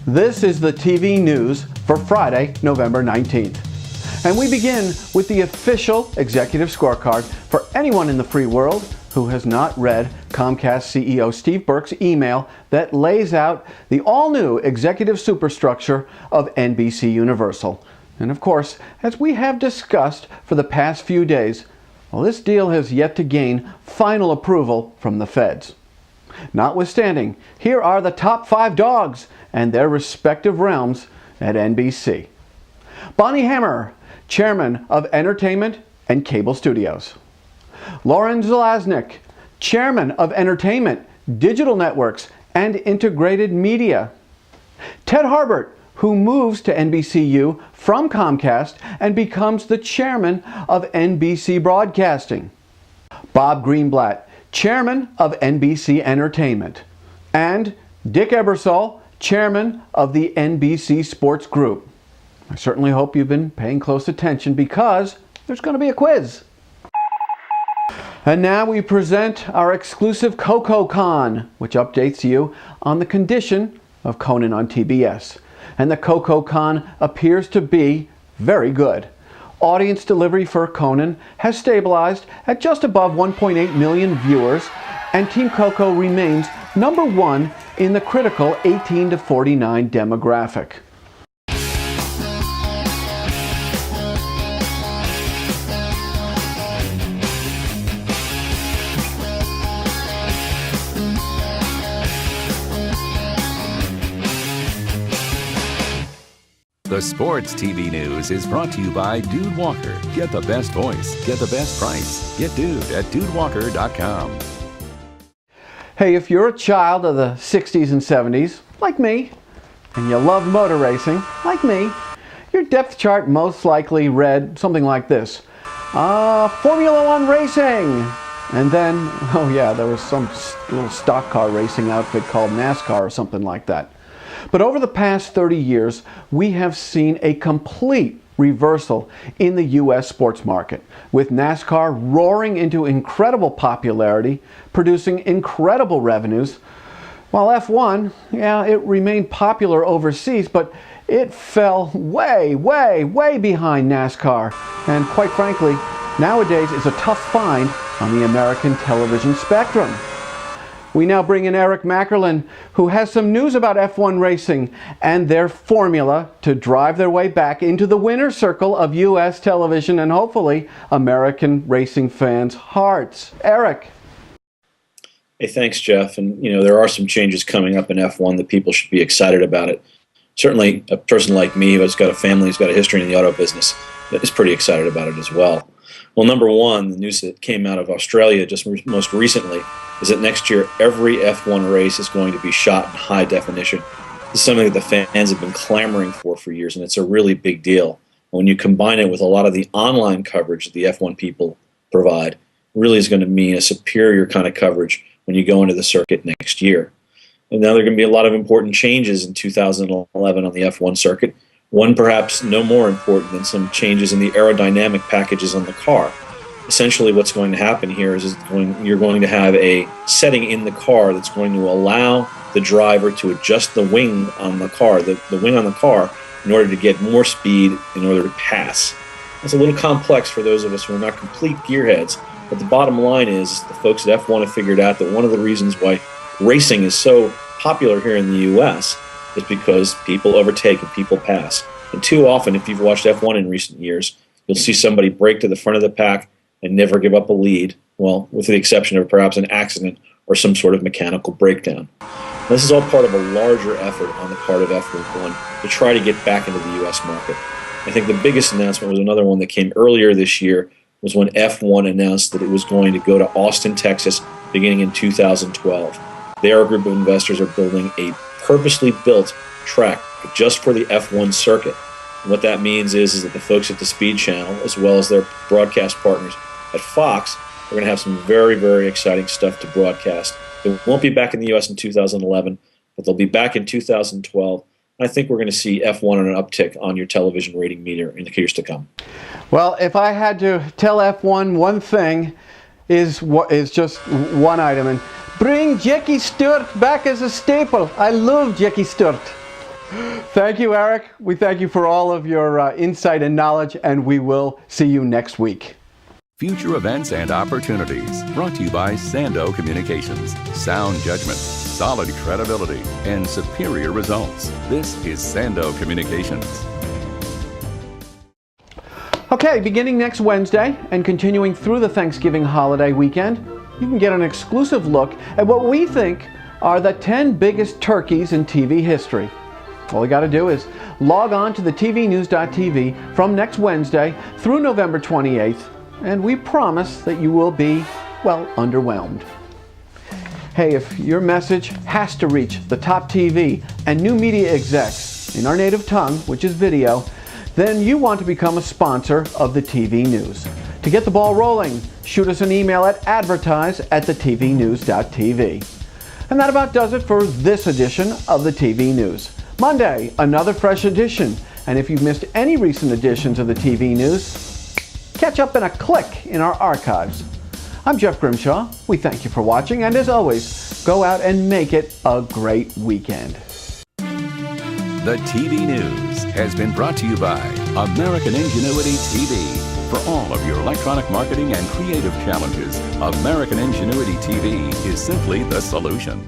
This is the TV news for Friday, November 19th. And we begin with the official executive scorecard for anyone in the free world who has not read Comcast CEO Steve Burke's email that lays out the all-new executive superstructure of NBC Universal. And of course, as we have discussed for the past few days, well, this deal has yet to gain final approval from the feds. Notwithstanding, here are the top 5 dogs and their respective realms at NBC. Bonnie Hammer, Chairman of Entertainment and Cable Studios. Lauren Zalaznick, Chairman of Entertainment, Digital Networks, and Integrated Media. Ted Harbert, who moves to NBCU from Comcast and becomes the Chairman of NBC Broadcasting. Bob Greenblatt, Chairman of NBC Entertainment. And Dick Ebersol, Chairman of the NBC Sports Group. I certainly hope you've been paying close attention because there's going to be a quiz. And now we present our exclusive Coco Con, which updates you on the condition of Conan on TBS. And the Coco Con appears to be very good. Audience delivery for Conan has stabilized at just above 1.8 million viewers, and Team Coco remains number 1 in the critical 18 to 49 demographic. The Sports TV News is brought to you by Dude Walker. Get the best voice, get the best price. Get Dude at DudeWalker.com. Hey, if you're a child of the 60s and 70s, like me, and you love motor racing, like me, your depth chart most likely read something like this. Formula One racing! And then, oh yeah, there was some little stock car racing outfit called NASCAR or something like that. But over the past 30 years, we have seen a complete reversal in the U.S. sports market, with NASCAR roaring into incredible popularity, producing incredible revenues, while F1, yeah, it remained popular overseas, but it fell way, way, way behind NASCAR, and quite frankly, nowadays is a tough find on the American television spectrum. We now bring in Eric Mackerlin, who has some news about F1 racing and their formula to drive their way back into the winner's circle of U.S. television and hopefully American racing fans' hearts. Eric. Hey, thanks, Jeff. And, there are some changes coming up in F1 that people should be excited about it. Certainly a person like me who has got a family, who's got a history in the auto business, is pretty excited about it as well. Well, number one, the news that came out of Australia just most recently is that next year every F1 race is going to be shot in high definition. This is something that the fans have been clamoring for years, and it's a really big deal. When you combine it with a lot of the online coverage that the F1 people provide, it really is going to mean a superior kind of coverage when you go into the circuit next year. And now there are going to be a lot of important changes in 2011 on the F1 circuit. One perhaps no more important than some changes in the aerodynamic packages on the car. Essentially what's going to happen here is you're going to have a setting in the car that's going to allow the driver to adjust the wing on the car, the wing on the car, in order to get more speed in order to pass. It's a little complex for those of us who are not complete gearheads, but the bottom line is the folks at F1 have figured out that one of the reasons why racing is so popular here in the U.S. is because people overtake and people pass. And too often, if you've watched F1 in recent years, you'll see somebody break to the front of the pack and never give up a lead, well, with the exception of perhaps an accident or some sort of mechanical breakdown. This is all part of a larger effort on the part of F1 to try to get back into the U.S. market. I think the biggest announcement was another one that came earlier this year, was when F1 announced that it was going to go to Austin, Texas, beginning in 2012. Their group of investors are building a purposely built track just for the F1 circuit. And what that means is that the folks at the Speed Channel, as well as their broadcast partners at Fox, are going to have some very, very exciting stuff to broadcast. It won't be back in the U.S. in 2011, but they'll be back in 2012. I think we're going to see F1 on an uptick on your television rating meter in the years to come. Well, if I had to tell F1 one thing, is just one item, and bring Jackie Stewart back as a staple. I love Jackie Stewart. Thank you, Eric. We thank you for all of your insight and knowledge, and we will see you next week. Future events and opportunities brought to you by Sando Communications. Sound judgment, solid credibility, and superior results. This is Sando Communications. Okay, beginning next Wednesday and continuing through the Thanksgiving holiday weekend, you can get an exclusive look at what we think are the 10 biggest turkeys in TV history. All you got to do is log on to the tvnews.tv from next Wednesday through November 28th, and we promise that you will be, well, underwhelmed. Hey, if your message has to reach the top TV and new media execs in our native tongue, which is video, then you want to become a sponsor of the TV News. To get the ball rolling, shoot us an email at advertise@thetvnews.tv. And that about does it for this edition of the TV News. Monday, another fresh edition. And if you've missed any recent editions of the TV News, catch up in a click in our archives. I'm Jeff Grimshaw. We thank you for watching, and as always, go out and make it a great weekend. The TV News has been brought to you by American Ingenuity TV. For all of your electronic marketing and creative challenges, American Ingenuity TV is simply the solution.